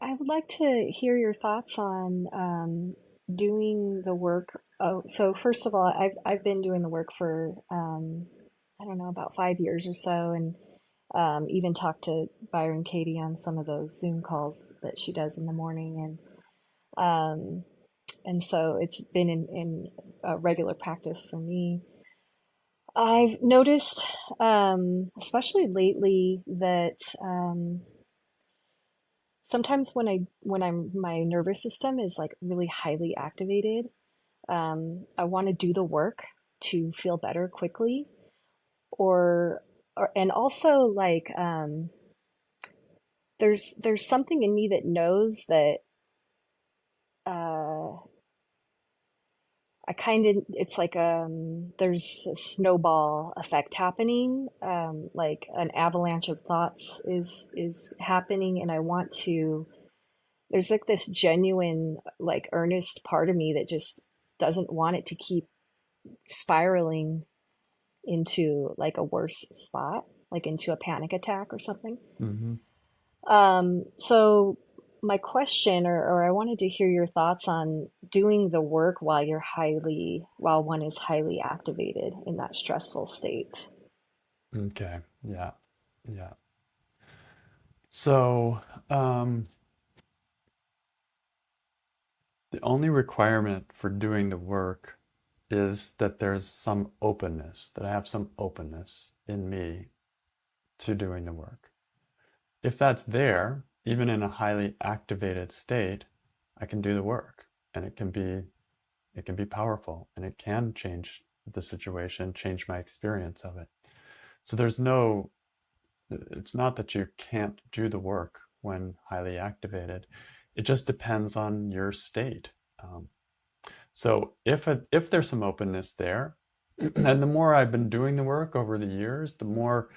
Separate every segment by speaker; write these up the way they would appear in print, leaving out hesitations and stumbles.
Speaker 1: I would like to hear your thoughts on doing the work. Oh, so first of all, I've been doing the work for I don't know, about 5 years or so, and even talked to Byron Katie on some of those Zoom calls that she does in the morning, um, and so it's been in regular practice for me. I've noticed, especially lately, that sometimes when I'm my nervous system is like really highly activated, I want to do the work to feel better quickly, or and also like there's something in me that knows that uh, I kind of it's like there's a snowball effect happening, like an avalanche of thoughts is happening, and I want to. There's like this genuine, like earnest part of me that just doesn't want it to keep spiraling into like a worse spot, like into a panic attack or something.
Speaker 2: Hmm.
Speaker 1: So my question, or I wanted to hear your thoughts on doing the work while one is highly activated in that stressful state.
Speaker 2: Okay. Yeah. Yeah. So, the only requirement for doing the work is that there's some openness, that I have some openness in me to doing the work. If that's there, even in a highly activated state, I can do the work and it can be powerful and it can change the situation, change my experience of it. So it's not that you can't do the work when highly activated. It just depends on your state. Um, so if there's some openness there, and the more I've been doing the work over the years, the more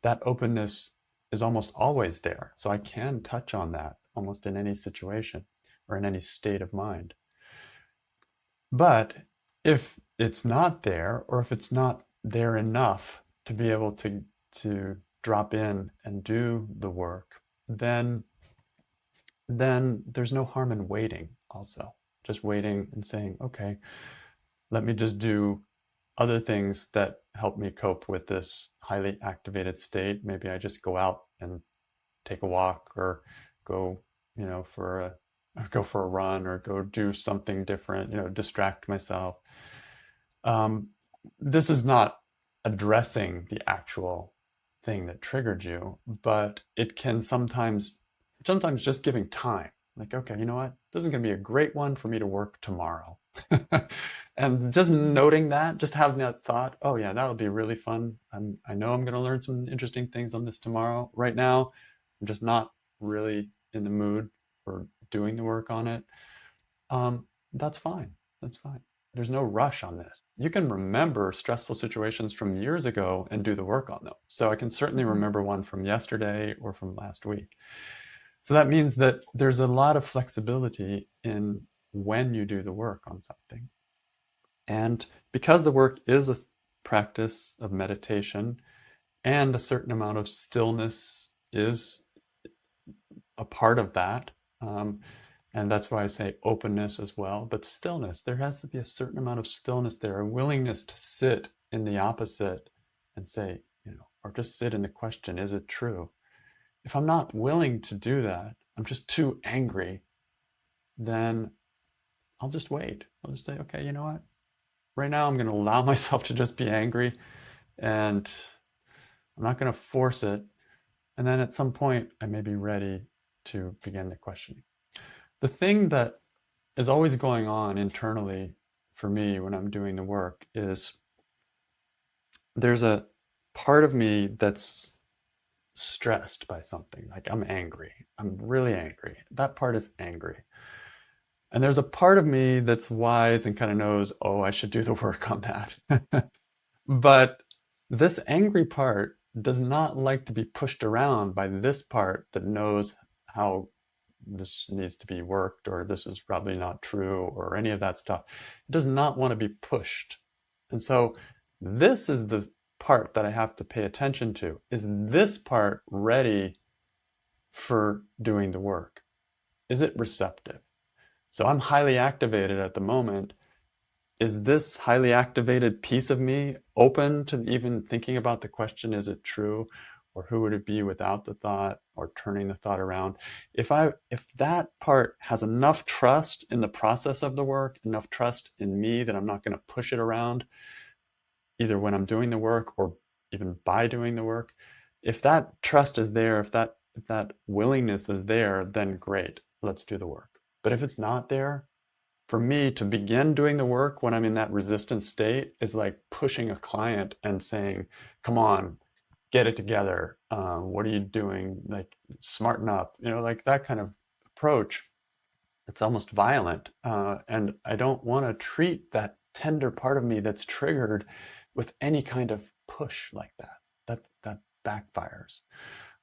Speaker 2: that openness is almost always there. So I can touch on that almost in any situation or in any state of mind. But if it's not there, or if it's not there enough to be able to drop in and do the work, then there's no harm in waiting also. Just waiting and saying, okay, let me just do other things that help me cope with this highly activated state. Maybe I just go out and take a walk or go, for a go for a run or go do something different, distract myself. Um, this is not addressing the actual thing that triggered you, but it can sometimes just giving time. Like, okay, you know what? This is going to be a great one for me to work tomorrow. And just noting that, just having that thought, oh yeah, that'll be really fun. I know I'm going to learn some interesting things on this tomorrow. Right now, I'm just not really in the mood for doing the work on it. That's fine. That's fine. There's no rush on this. You can remember stressful situations from years ago and do the work on them. So I can certainly
Speaker 1: Mhm.
Speaker 2: remember one from yesterday or from last week. So that means that there's a lot of flexibility in when you do the work on something. And because the work is a practice of meditation and a certain amount of stillness is a part of that, and that's why I say openness as well, but stillness. There has to be a certain amount of stillness there, a willingness to sit in the opposite and say, or just sit in the question, is it true? If I'm not willing to do that, I'm just too angry, then I'll just wait. I'll just say, okay, you know what? Right now, I'm going to allow myself to just be angry and I'm not going to force it. And then at some point, I may be ready to begin the questioning. The thing that is always going on internally for me when I'm doing the work is there's a part of me that's stressed by something. Like I'm angry. I'm really angry. That part is angry. And there's a part of me that's wise and kind of knows, oh, I should do the work on that. But this angry part does not like to be pushed around by this part that knows how this needs to be worked or this is probably not true or any of that stuff. It does not want to be pushed. And so this is the part that I have to pay attention to. Is this part ready for doing the work? is it receptive? So I'm highly activated at the moment. Is this highly activated piece of me open to even thinking about the question, is it true? Or who would it be without the thought, or turning the thought around? If that part has enough trust in the process of the work, enough trust in me that I'm not going to push it around, either when I'm doing the work or even by doing the work, if that trust is there, if that willingness is there, then great, let's do the work. But if it's not there, for me to begin doing the work when I'm in that resistant state is like pushing a client and saying, come on, get it together. What are you doing? Like, smarten up, like that kind of approach. It's almost violent. And I don't want to treat that tender part of me that's triggered with any kind of push like that. That backfires.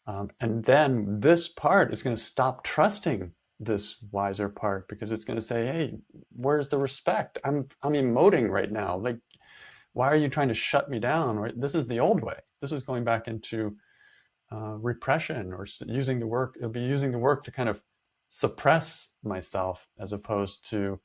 Speaker 2: And then this part is going to stop trusting this wiser part, because it's going to say, hey, where's the respect? I'm emoting right now. Like, why are you trying to shut me down? Right? This is the old way. This is going back into repression, or using the work. It'll be using the work to kind of suppress myself, as opposed to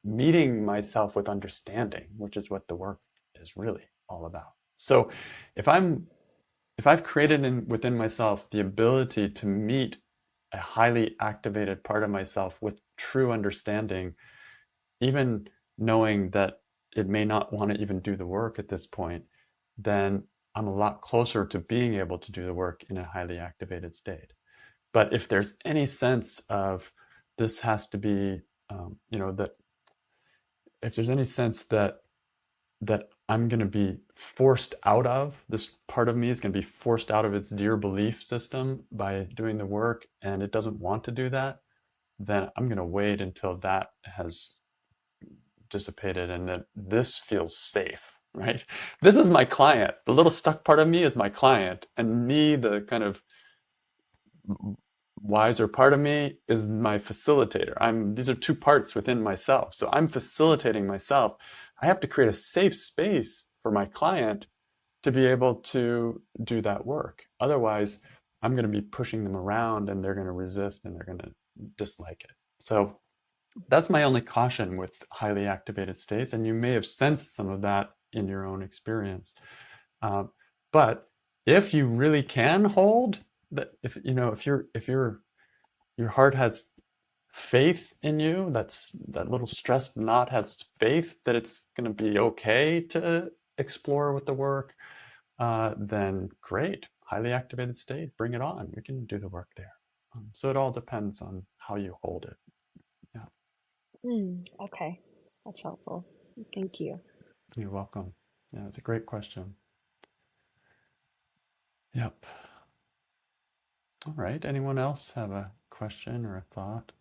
Speaker 2: meeting myself with understanding, which is what the work is really all about. So if I've created within myself the ability to meet a highly activated part of myself with true understanding, even knowing that it may not want to even do the work at this point, then I'm a lot closer to being able to do the work in a highly activated state. But if there's any sense of this has to be, that if there's any sense that I'm going to be forced out of, this part of me is going to be forced out of its dear belief system by doing the work, and it doesn't want to do that, then I'm going to wait until that has dissipated and that this feels safe, right? This is my client. The little stuck part of me is my client, and me, the kind of wiser part of me, is my facilitator. These are two parts within myself. So I'm facilitating myself. I have to create a safe space for my client to be able to do that work. Otherwise, I'm going to be pushing them around, and they're going to resist, and they're going to dislike it. So that's my only caution with highly activated states. And you may have sensed some of that in your own experience. Um, but if you really can hold that, if your heart has faith in you, that little stressed knot has faith that it's going to be okay to explore with the work, then great. Highly activated state, bring it on. We can do the work there. So it all depends on how you hold it. Yeah,
Speaker 1: Okay, that's helpful. Thank you.
Speaker 2: you're welcome. Yeah, it's a great question. Yep. All right. Anyone else have a question or a thought?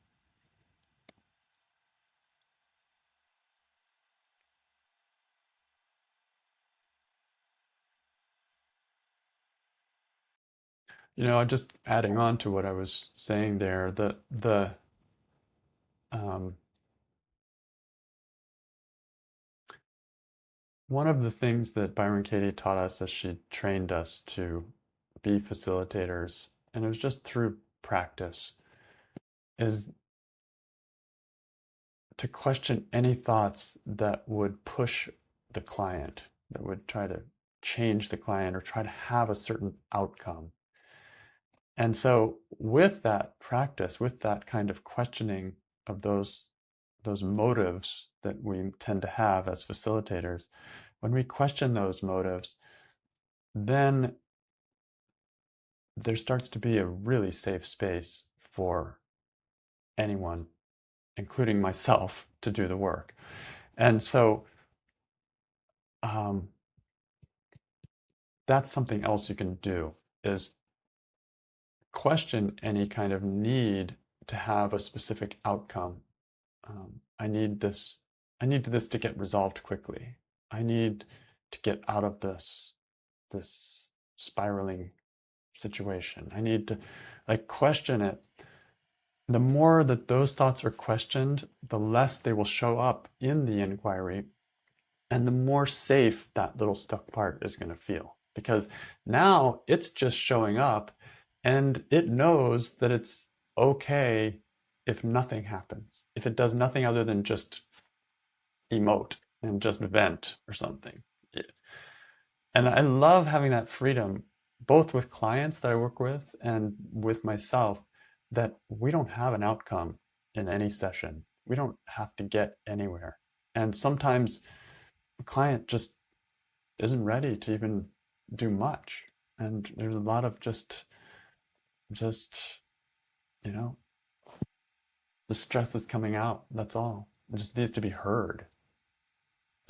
Speaker 2: Just adding on to what I was saying there, um, one of the things that Byron Katie taught us as she trained us to be facilitators, and it was just through practice, is to question any thoughts that would push the client, that would try to change the client or try to have a certain outcome. And so with that practice, with that kind of questioning of those motives that we tend to have as facilitators, when we question those motives, then there starts to be a really safe space for anyone, including myself, to do the work. And so um, that's something else you can do, is question any kind of need to have a specific outcome. I need this. I need this to get resolved quickly. I need to get out of this spiraling situation. I need to question it. The more that those thoughts are questioned, the less they will show up in the inquiry, and the more safe that little stuck part is going to feel, because now it's just showing up, and it knows that okay if nothing happens, if it does nothing other than just emote and just vent or something. And I love having that freedom, both with clients that I work with and with myself, that we don't have an outcome in any session. We don't have to get anywhere. And sometimes the client just isn't ready to even do much. And there's a lot of just, you know, the stress is coming out. That's all. It just needs to be heard.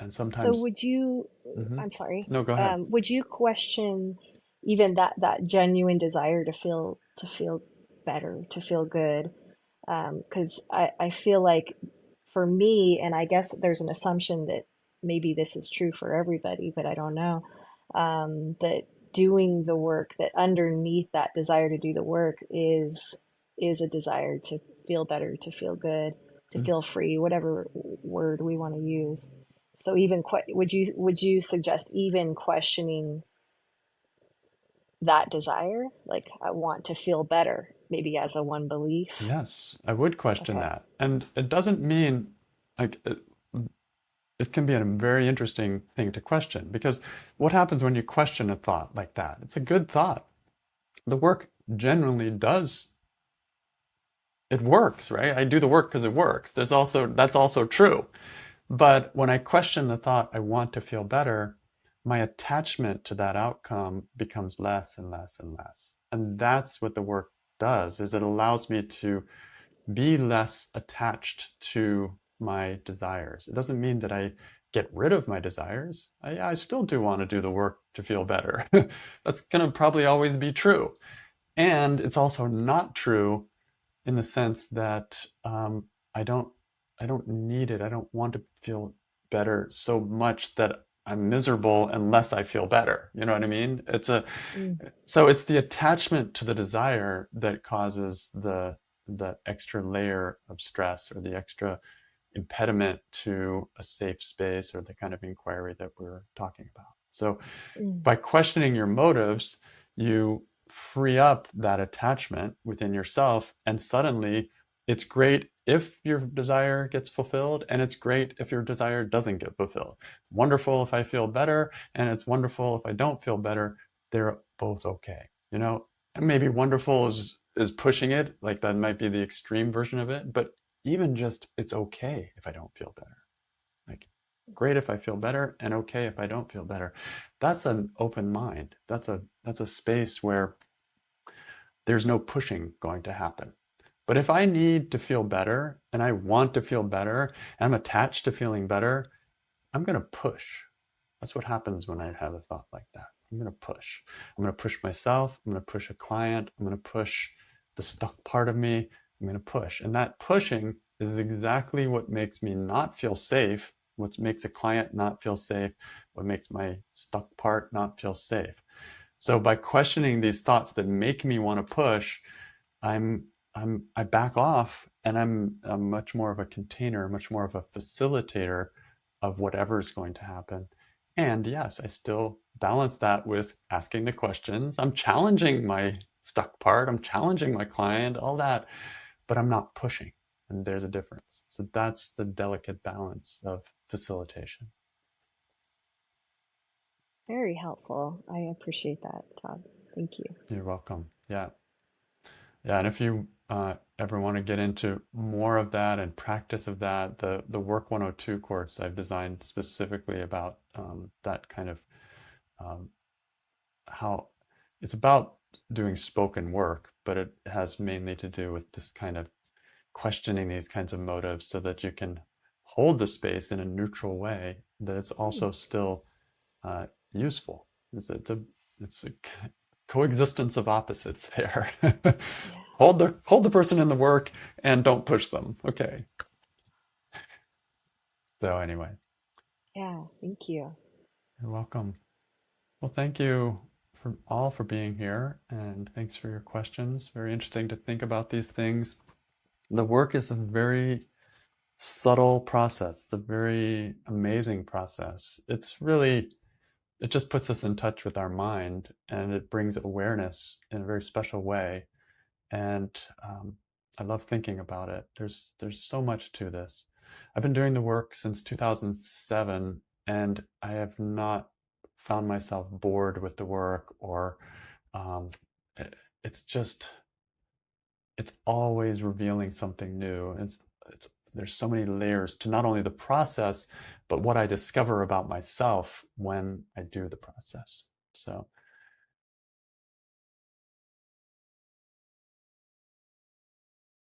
Speaker 2: And
Speaker 1: So
Speaker 2: sometimes,
Speaker 1: would you,
Speaker 2: mhm.
Speaker 1: I'm sorry,
Speaker 2: No, go ahead.
Speaker 1: would you question even that genuine desire to feel better, to feel good? Because I feel like for me, and I guess there's an assumption that maybe this is true for everybody, but I don't know, that doing the work, that underneath that desire to do the work is a desire to feel better, to feel good, to
Speaker 2: Mm.
Speaker 1: feel free, whatever word we want to use. So even would you suggest even questioning that desire? Like I want to feel better, maybe as a one belief.
Speaker 2: Yes, I would question
Speaker 1: Okay.
Speaker 2: that. And it doesn't mean like it can be a very interesting thing to question because what happens when you question a thought like that? It's a good thought. The work generally does, it works, right? I do the work because it works. That's also true. But when I question the thought, I want to feel better, my attachment to that outcome becomes less and less and less. And that's what the work does, is it allows me to be less attached to my desires. It doesn't mean that I get rid of my desires. I still do want to do the work to feel better. That's going to probably always be true. And it's also not true in the sense that I don't I don't need it. I don't want to feel better so much that I'm miserable unless I feel better. You know what I mean?
Speaker 1: Mm,
Speaker 2: So it's the attachment to the desire that causes the extra layer of stress or the extra impediment to a safe space or the kind of inquiry that we're talking about. So
Speaker 1: mm,
Speaker 2: by questioning your motives, you free up that attachment within yourself, and suddenly it's great if your desire gets fulfilled, and it's great if your desire doesn't get fulfilled. Wonderful if I feel better, and it's wonderful if I don't feel better. They're both okay, you know. And maybe wonderful is pushing it, like that might be the extreme version of it, but even just it's okay if I don't feel better. Like, great if I feel better and okay if I don't feel better. That's an open mind. That's a space where there's no pushing going to happen. But if I need to feel better and I want to feel better and I'm attached to feeling better, I'm going to push. That's what happens when I have a thought like that. I'm going to push. I'm going to push myself. I'm going to push a client. I'm going to push the stuck part of me. I'm going to push. And that pushing is exactly what makes me not feel safe, what makes a client not feel safe, what makes my stuck part not feel safe. So by questioning these thoughts that make me want to push, I'm I back off and I'm much more of a container, much more of a facilitator of whatever's going to happen. And yes, I still balance that with asking the questions. I'm challenging my stuck part, I'm challenging my client, all that, but I'm not pushing. And there's a difference. So that's the delicate balance of facilitation.
Speaker 1: very helpful. I appreciate that, Todd. Thank you.
Speaker 2: You're welcome. Yeah. Yeah, and if you ever want to get into more of that and practice of that, the Work 102 course I've designed specifically about that kind of um, how it's about doing spoken work, but it has mainly to do with this kind of questioning these kinds of motives so that you can hold the space in a neutral way that it's
Speaker 1: Mm,
Speaker 2: also still uh, useful. It's a coexistence of opposites there.
Speaker 1: yeah.
Speaker 2: Hold the person in the work and don't push them. Okay. So anyway,
Speaker 1: Yeah. Thank you.
Speaker 2: you're welcome. Well, thank you for being here, and thanks for your questions. Very interesting to think about these things. The work is a very subtle process. It's a very amazing process. It just puts us in touch with our mind and it brings awareness in a very special way. And I love thinking about it. There's so much to this. I've been doing the work since 2007, and I have not found myself bored with the work, or um, it's just it's always revealing something new. It's there's so many layers to not only the process, but what I discover about myself when I do the process. So